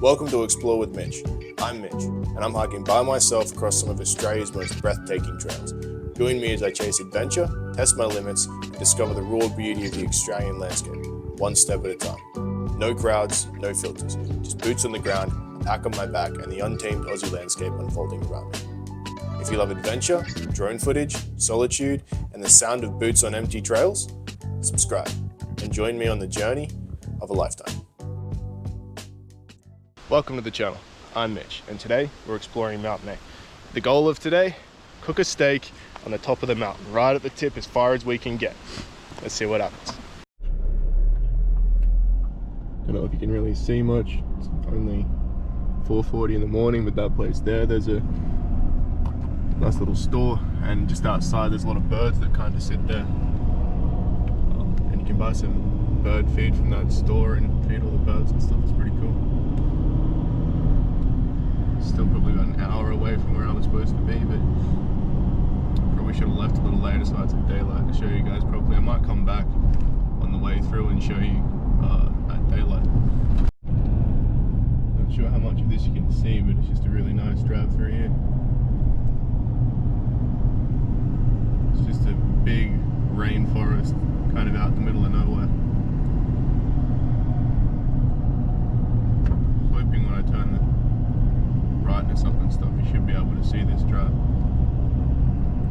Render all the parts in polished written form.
Welcome to Explore with Mitch. I'm Mitch, and I'm hiking by myself across some of Australia's most breathtaking trails. Join me as I chase adventure, test my limits, and discover the raw beauty of the Australian landscape, one step at a time. No crowds, no filters, just boots on the ground, a pack on my back, and the untamed Aussie landscape unfolding around me. If you love adventure, drone footage, solitude, and the sound of boots on empty trails, subscribe and join me on the journey of a lifetime. Welcome to the channel. I'm Mitch, and today we're exploring Mountain A. The goal of today, cook a steak on the top of the mountain, right at the tip as far as we can get. Let's see what happens. Don't know if you can really see much. It's only 4:40 in the morning, but that place there's a nice little store, and just outside there's a lot of birds that kind of sit there. And you can buy some bird feed from that store and feed all the birds and stuff. It's pretty cool. Still probably about an hour away from where I was supposed to be, but probably should have left a little later so I had some daylight to show you guys properly. I might come back on the way through and show you at daylight. Not sure how much of this you can see, but it's just a really nice drive through here. It's just a big rainforest kind of out in the middle of nowhere. Hoping when I turn the brightness up and stuff, you should be able to see this drive.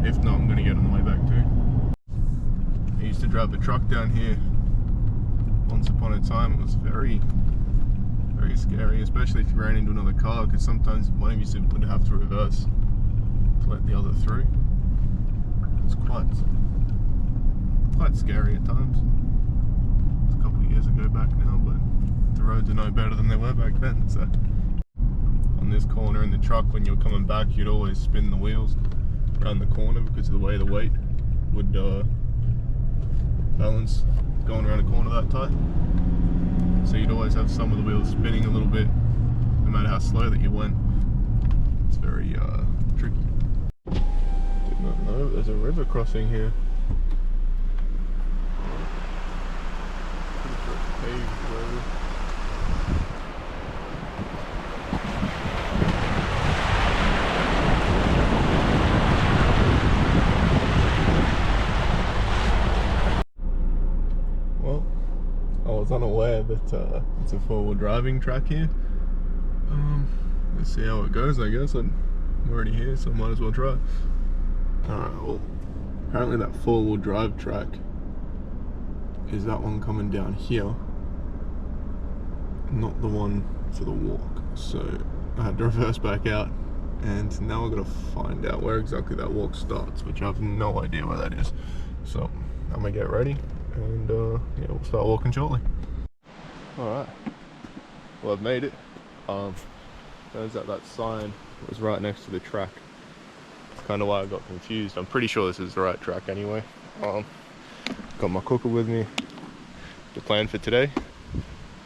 If not, I'm going to get on the way back too. I used to drive the truck down here once upon a time. It was very scary, especially if you ran into another car, because sometimes one of you would have to reverse to let the other through. It's quite scary at times. It's a couple of years ago back now, but the roads are no better than they were back then. So on this corner in the truck, when you're coming back, you'd always spin the wheels around the corner because of the way the weight would balance going around a corner that tight. So you'd always have some of the wheels spinning a little bit, no matter how slow that you went. It's very tricky. Did not know there's a river crossing here. Pretty sure it's paved road. I was unaware that it's a four-wheel driving track here. Let's see how it goes, I guess. I'm already here, so I might as well try. Alright, well, apparently that four-wheel drive track is that one coming down here, not the one for the walk. So I had to reverse back out, and now I've got to find out where exactly that walk starts, which I have no idea where that is. So I'm gonna get ready, and yeah, we'll start walking shortly. Alright, well, I've made it. Turns out that sign was right next to the track. That's kind of why I got confused. I'm pretty sure this is the right track anyway. Got my cooker with me. The plan for today,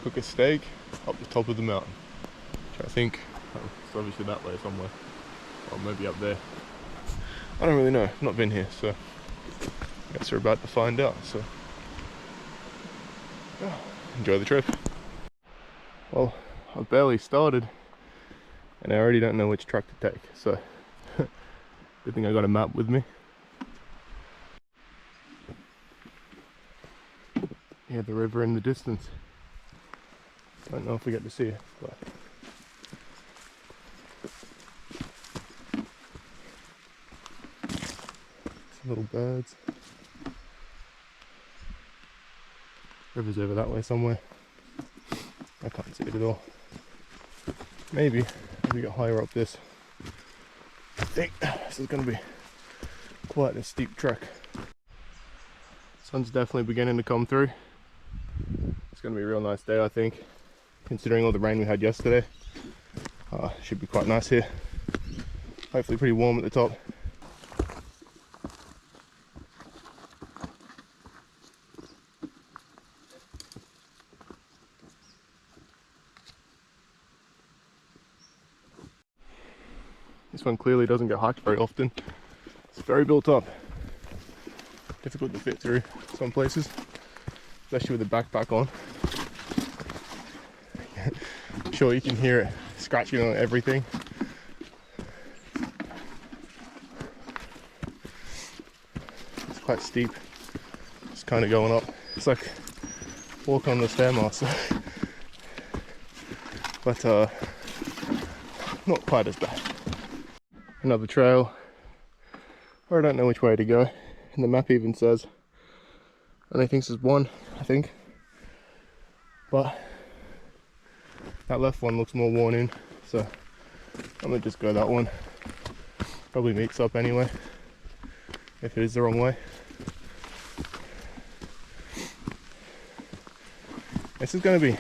cook a steak up the top of the mountain, which I think it's obviously that way somewhere, or maybe up there. I don't really know, I've not been here, so I guess we're about to find out. So enjoy the trip. Well, I've barely started and I already don't know which track to take, so good thing I got a map with me. Yeah, the river in the distance. Don't know if we get to see it, but some little birds. River's over that way somewhere. I can't see it at all. Maybe as we get higher up this, I think this is going to be quite a steep trek. Sun's definitely beginning to come through. It's going to be a real nice day, I think, considering all the rain we had yesterday. Should be quite nice here. Hopefully pretty warm at the top. This one clearly doesn't get hiked very often. It's very built up. Difficult to fit through some places, especially with the backpack on. sure you can hear it scratching on everything. It's quite steep. It's kind of going up. It's like walk on the Stairmaster. But not quite as bad. Another trail where I don't know which way to go, and the map even says only thinks there's one, I think, but that left one looks more worn in, so I'm gonna just go that one. Probably meets up anyway if it is the wrong way. This is going to be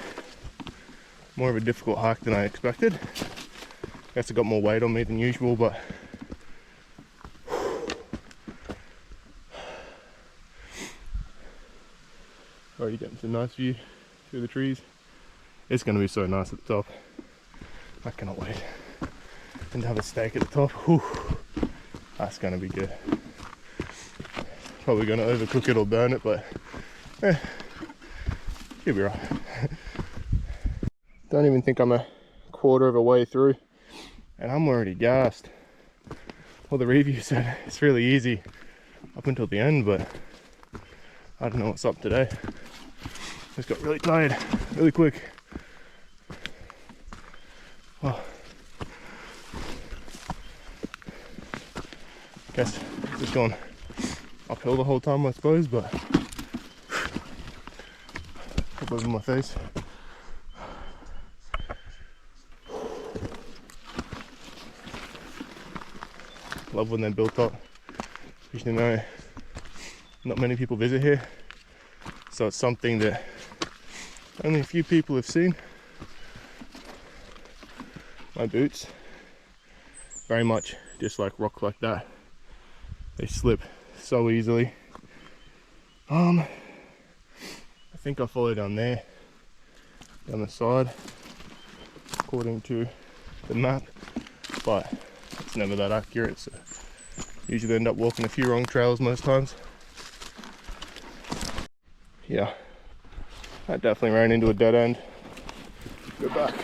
more of a difficult hike than I expected. I guess I got more weight on me than usual, but already getting some nice view through the trees. It's going to be so nice at the top. I cannot wait. And to have a steak at the top, whew, that's going to be good. Probably going to overcook it or burn it, but you'll be right. Don't even think I'm a quarter of a way through, and I'm already gassed. Well, the review said it's really easy up until the end, but I don't know what's up today. Just got really tired really quick. Well, guess just going uphill the whole time, I suppose, but up over my face. Love when they're built up, especially though not many people visit here, so it's something that only a few people have seen. My boots, very much just like rock like that, they slip so easily. I think I follow down there, down the side, according to the map, but it's never that accurate, so usually end up walking a few wrong trails most times. Yeah, I definitely ran into a dead end. Go back.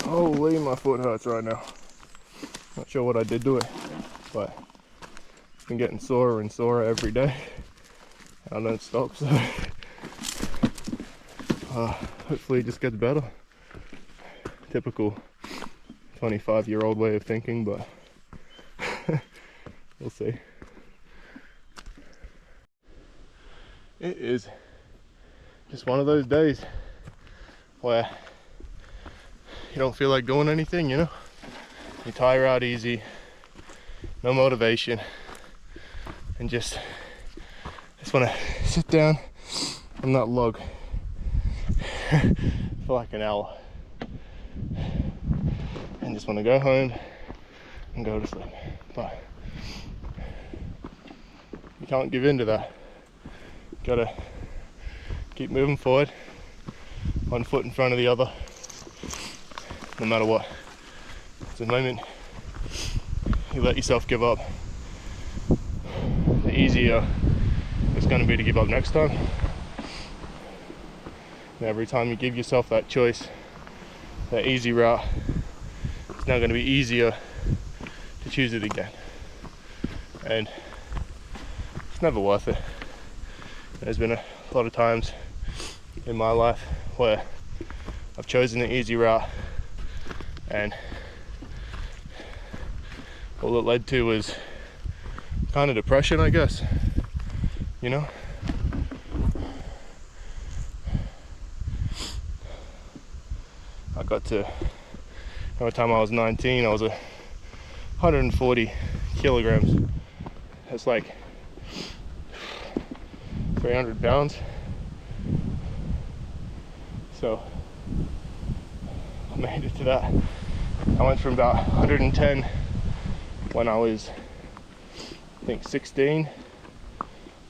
Holy, my foot hurts right now. Not sure what I did to it, but it's been getting sorer and sorer every day. I don't stop, so hopefully it just gets better. Typical 25-year-old way of thinking, but we'll see. It is just one of those days where you don't feel like doing anything, you know? You tire out easy, no motivation, and just want to sit down on that log for like an hour and just want to go home and go to sleep. But you can't give in to that. Gotta keep moving forward, one foot in front of the other, no matter what. It's the moment you let yourself give up, the easier it's going to be to give up next time. And every time you give yourself that choice, that easy route, it's now going to be easier to choose it again. And it's never worth it. There's been a lot of times in my life where I've chosen the easy route, and all it led to was kind of depression, I guess, you know? I got to, by the time I was 19, I was 140 kilograms. That's like 300 pounds. So I made it to that. I went from about 110 when I was, I think, 16,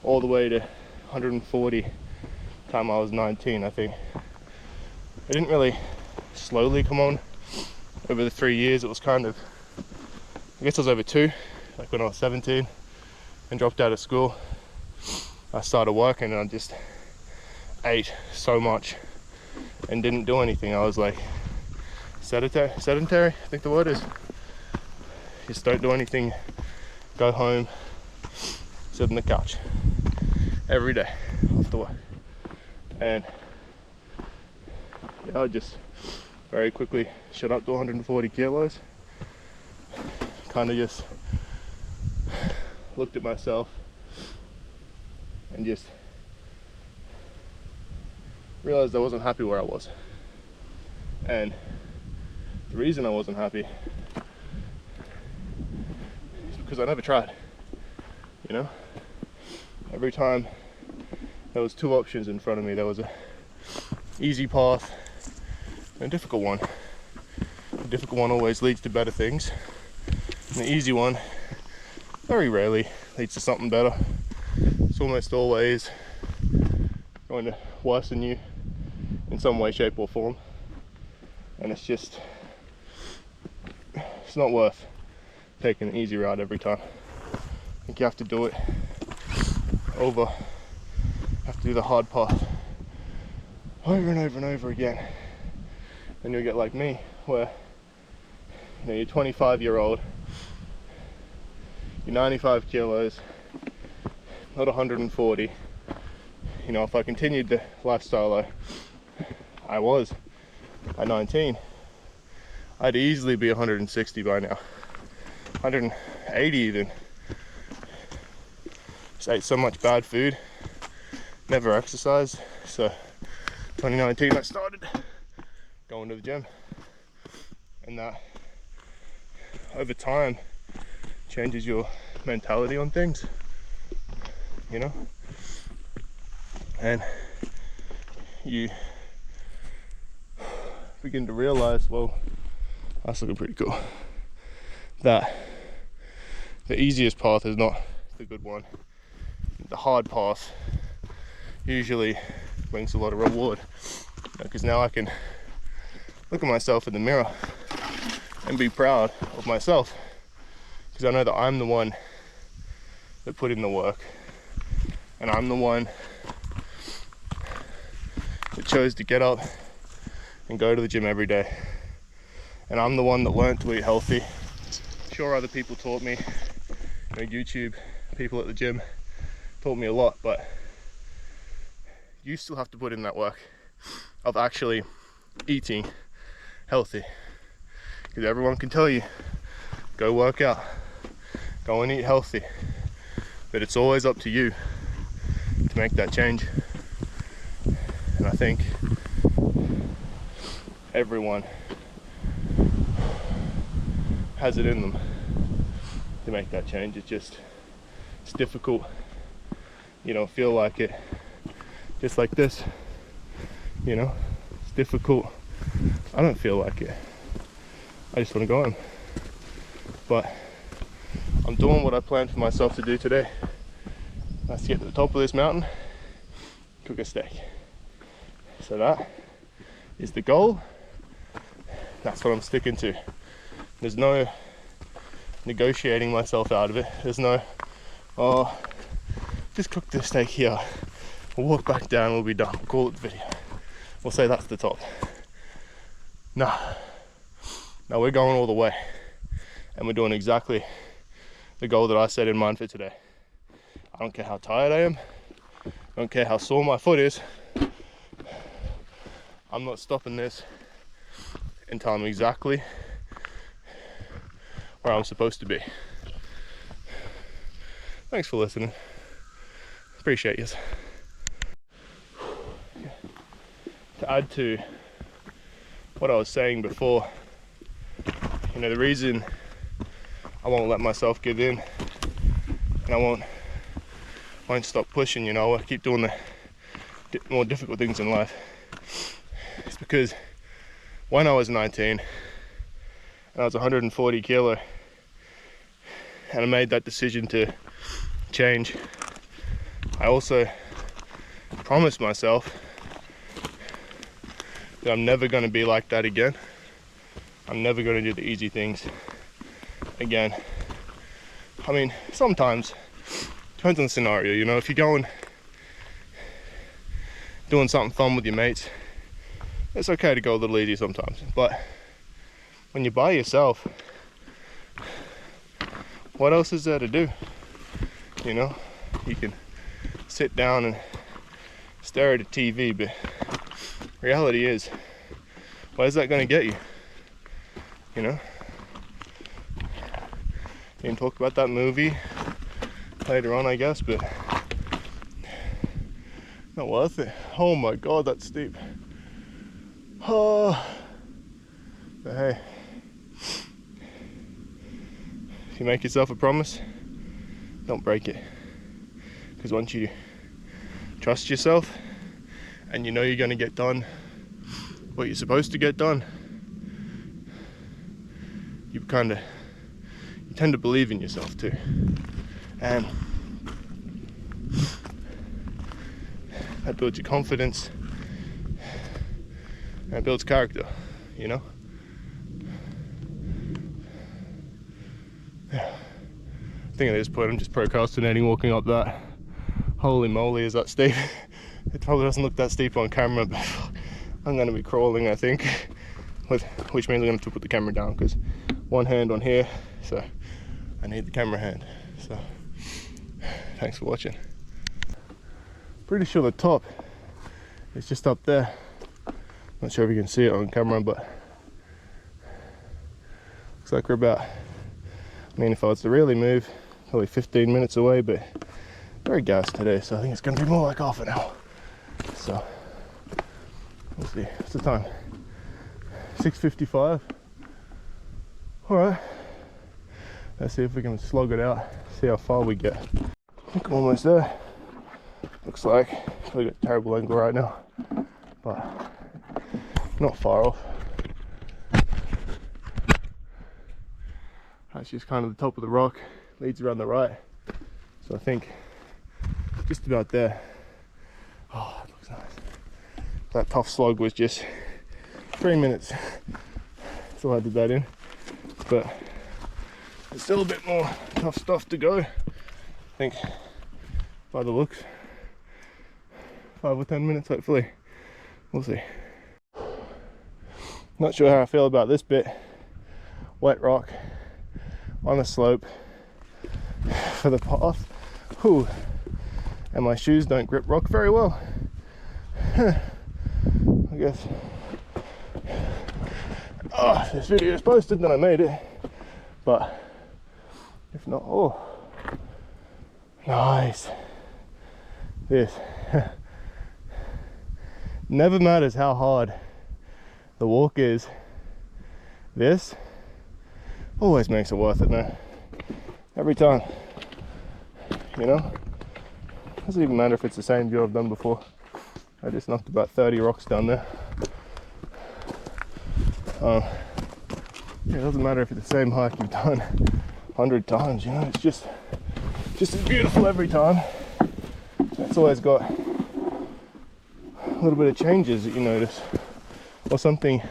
all the way to 140 time I was 19, I think. It didn't really slowly come on over the 3 years. It was kind of, I guess it was over 2, like when I was 17 and dropped out of school. I started working and I just ate so much and didn't do anything. I was like sedentary, I think the word is. Just don't do anything, go home, sit on the couch every day after work. And yeah, I just very quickly shot up to 140 kilos. Kind of just looked at myself and just realized I wasn't happy where I was. And the reason I wasn't happy is because I never tried. You know, every time there was two options in front of me. There was a easy path and a difficult one. The difficult one always leads to better things, and the easy one very rarely leads to something better. It's almost always going to worsen you in some way, shape or form, and it's not worth taking an easy route every time. I think you have to do it over, have to do the hard path over and over and over again. Then you'll get like me, where you're 25-year-old, you're 95 kilos, not 140. If I continued the lifestyle I was at 19, I'd easily be 160 by now, 180 even. Just ate so much bad food, never exercised. So 2019 I started going to the gym, and that over time changes your mentality on things, and you begin to realize, well, that's looking pretty cool, that the easiest path is not the good one. The hard path usually brings a lot of reward, because now I can look at myself in the mirror and be proud of myself, because I know that I'm the one that put in the work, and I'm the one that chose to get up and go to the gym every day, and I'm the one that learned to eat healthy. Sure, other people taught me, YouTube people at the gym taught me a lot, but you still have to put in that work of actually eating healthy, because everyone can tell you, go work out, go and eat healthy, but it's always up to you to make that change. And I think everyone has it in them to make that change. It's difficult. You don't feel like it, just like this, it's difficult. I don't feel like it. I just want to go home. But I'm doing what I planned for myself to do today. That's to get to the top of this mountain, cook a steak. So that is the goal. That's what I'm sticking to. There's no negotiating myself out of it. There's no, just cook this steak here. We'll walk back down, we'll be done. We'll call it the video. We'll say that's the top. No, we're going all the way. And we're doing exactly the goal that I set in mind for today. I don't care how tired I am. I don't care how sore my foot is. I'm not stopping this until I'm exactly where I'm supposed to be. Thanks for listening. Appreciate you. To add to what I was saying before, the reason I won't let myself give in and I won't stop pushing, I keep doing the more difficult things in life, it's because when I was 19 and I was 140 kilo and I made that decision to change, I also promised myself that I'm never going to be like that again. I'm never going to do the easy things again. I mean, sometimes, depends on the scenario, if you're going doing something fun with your mates, it's okay to go a little easy sometimes. But when you're by yourself, what else is there to do? You know, you can sit down and stare at a TV, but reality is, where's that going to get you? You know, you can talk about that movie later on, I guess, but not worth it. Oh my god, that's steep. Oh, but hey, if you make yourself a promise, don't break it. Because once you trust yourself and you know you're going to get done what you're supposed to get done, you tend to believe in yourself too. And that builds your confidence and it builds character, you know? Yeah. I think at this point I'm just procrastinating walking up that. Holy moly, is that steep. It probably doesn't look that steep on camera, but I'm going to be crawling, I think, which means I'm going to have to put the camera down because one hand on here, so I need the camera hand. So thanks for watching. Pretty sure the top is just up there. Not sure if you can see it on camera, but looks like we're about, I mean, if I was to really move, probably 15 minutes away, but very gassed today, so I think it's going to be more like half an hour. So we'll see. What's the time? 6:55. All right, let's see if we can slog it out, see how far we get. I think I'm almost there. Looks like we got a terrible angle right now, but not far off. That's just kind of the top of the rock, leads around the right, so I think just about there. Oh, that looks nice. That tough slog was just 3 minutes, so I did that in, but there's still a bit more tough stuff to go. I think by the looks, 5 or 10 minutes hopefully, we'll see. Not sure how I feel about this bit. Wet rock on a slope for the path. Whew. And my shoes don't grip rock very well. I guess. Oh, if this video is posted, then I made it. But if not, oh, nice. This never matters how hard the walk is. This always makes it worth it, man. Every time, you know. Doesn't even matter if it's the same view I've done before. I just knocked about 30 rocks down there. Yeah, it doesn't matter if it's the same hike you've done 100 times, you know. It's just as beautiful every time. It's always got a little bit of changes that you notice, or something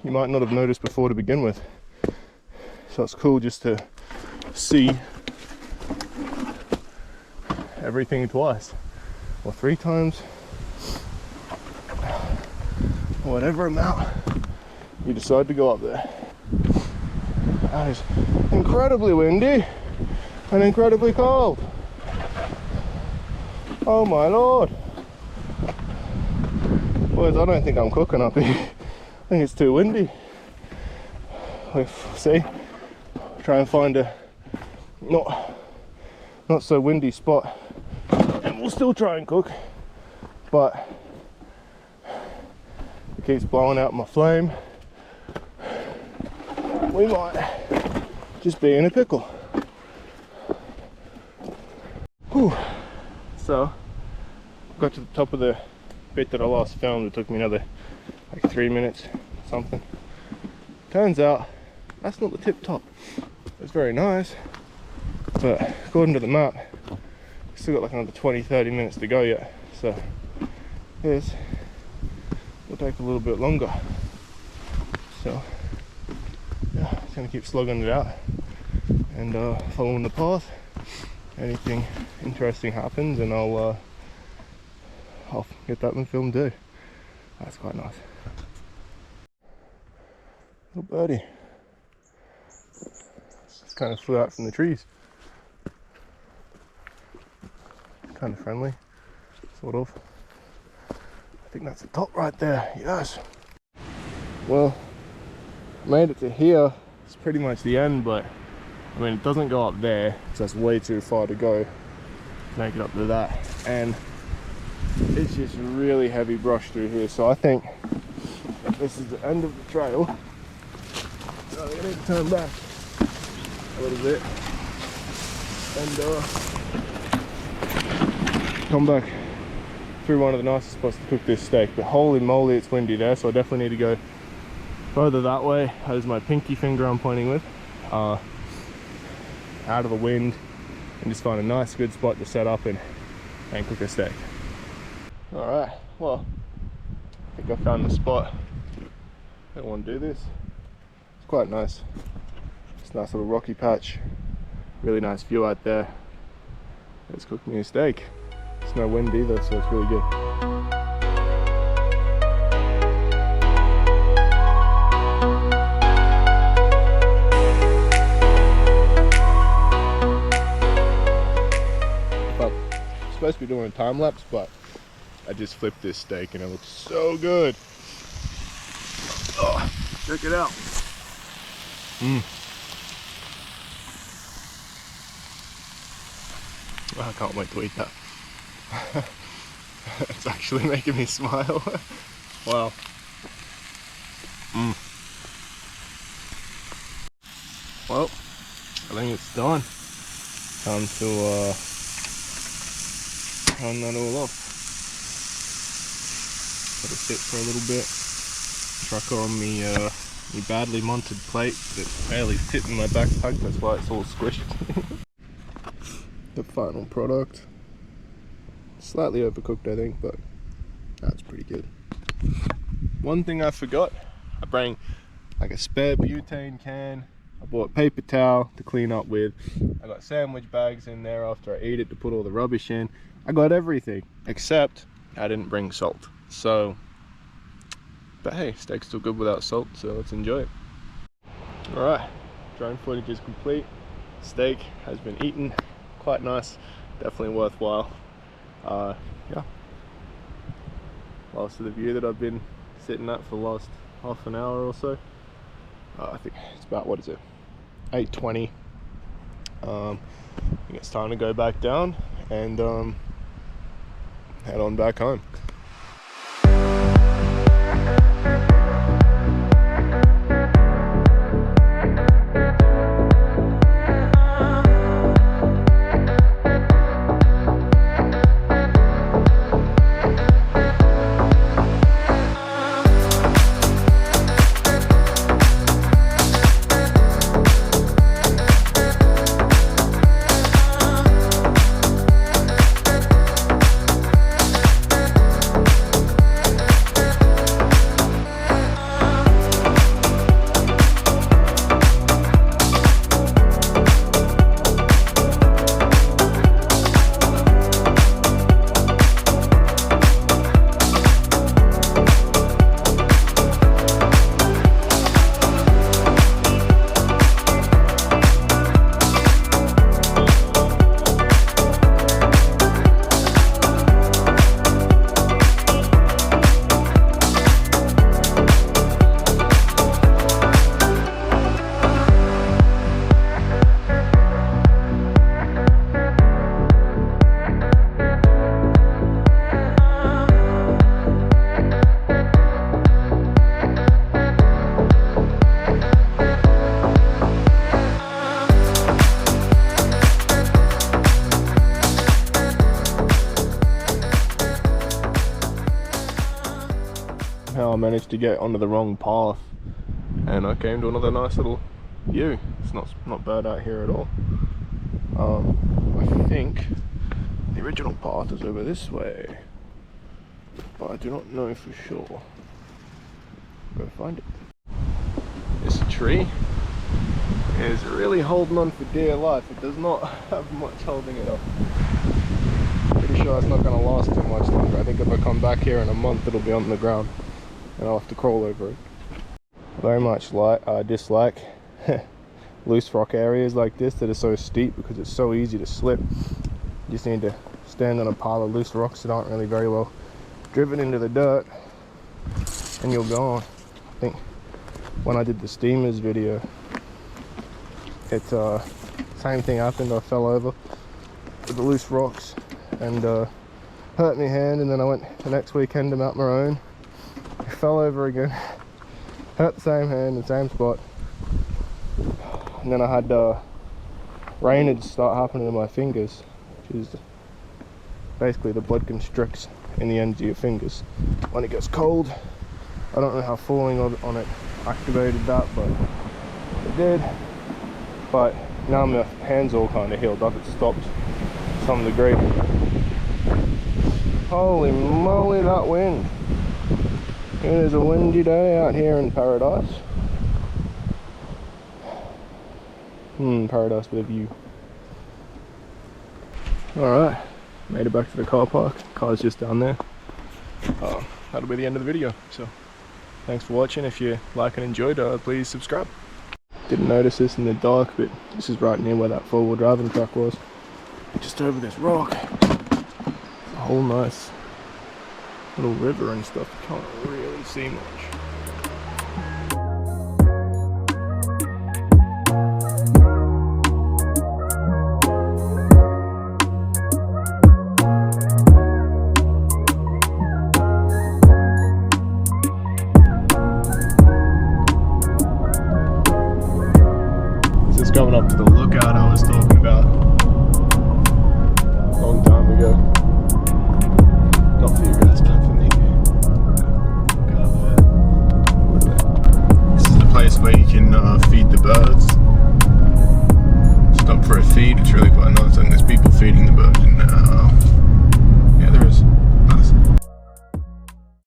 you might not have noticed before to begin with. So it's cool just to see everything twice or 3 times, whatever amount you decide to go up there. That is incredibly windy and incredibly cold. Oh my lord. Boys, I don't think I'm cooking up here. I think it's too windy. We'll see. Try and find a not so windy spot, and we'll still try and cook, but it keeps blowing out my flame. We might just be in a pickle. Whew. So got to the top of the bit that I last filmed. It took me another like 3 minutes or something. Turns out that's not the tip top. It's very nice, but according to the map, still got like another 20-30 minutes to go yet, so this will take a little bit longer. So yeah, just gonna keep slogging it out and following the path. Anything interesting happens and I'll I'll get that in film too. That's quite nice. Little birdie. Just kind of flew out from the trees. Kind of friendly, sort of. I think that's the top right there, yes. Well, made it to here. It's pretty much the end, but I mean, it doesn't go up there, so that's way too far to go. Make it up to that. And it's just really heavy brush through here, so I think this is the end of the trail. So I need to turn back a little bit and come back through one of the nicest spots to cook this steak. But holy moly, it's windy there, so I definitely need to go further that way. That is my pinky finger I'm pointing with, out of the wind, and just find a nice good spot to set up and cook a steak. All right, well, I think I found the spot. I don't want to do this. It's quite nice. It's a nice little rocky patch. Really nice view out there. Let's cook me a steak. It's no wind either, so it's really good. Supposed to be doing a time lapse, but I just flipped this steak and it looks so good. Oh, check it out. I can't wait to eat that. It's actually making me smile. Wow. Well, I think it's done. Time to run that all off. Let it sit for a little bit. Truck on me badly monted plate that barely fit in my backpack, that's why it's all squished. The final product. Slightly overcooked, I think, but that's pretty good. One thing I forgot, I bring like a spare butane can. I bought paper towel to clean up with. I got sandwich bags in there after I ate it to put all the rubbish in. I got everything, except I didn't bring salt. So, but hey, steak's still good without salt, so let's enjoy it. All right, drone footage is complete. Steak has been eaten. Quite nice, definitely worthwhile. Yeah, last of the view that I've been sitting at for the last half an hour or so. I think it's about, what is it, 8:20. I think it's time to go back down and head on back home. I managed to get onto the wrong path and I came to another nice little view. It's not bad out here at all. I think the original path is over this way, but I do not know for sure. Go find it. This tree is really holding on for dear life. It does not have much holding it up. Pretty sure it's not going to last too much longer. I think if I come back here in a month, it'll be on the ground and I'll have to crawl over it. Very much dislike loose rock areas like this that are so steep, because it's so easy to slip. You just need to stand on a pile of loose rocks that aren't really very well driven into the dirt and you're gone. I think when I did the steamers video, same thing happened. I fell over with the loose rocks and hurt my hand, and then I went the next weekend to Mount Maroon. I fell over again, hurt the same hand, the same spot, and then I had drainage start happening to my fingers, which is basically the blood constricts in the ends of your fingers when it gets cold. I don't know how falling on it activated that, but it did. But now my hand's all kind of healed up. It stopped to some degree. Holy moly, that wind. It is a windy day out here in paradise. Paradise with a view. Alright, made it back to the car park. Car's just down there. That'll be the end of the video. So thanks for watching. If you like and enjoyed, please subscribe. Didn't notice this in the dark, but this is right near where that four-wheel driving truck was. Just over this rock. A whole nice little river and stuff. You can't really see much. Coming up to the lookout I was talking about a long time ago. Not for you guys, but for me. This is the place where you can feed the birds. Stop for a feed, it's really quite nice, and there's people feeding the birds in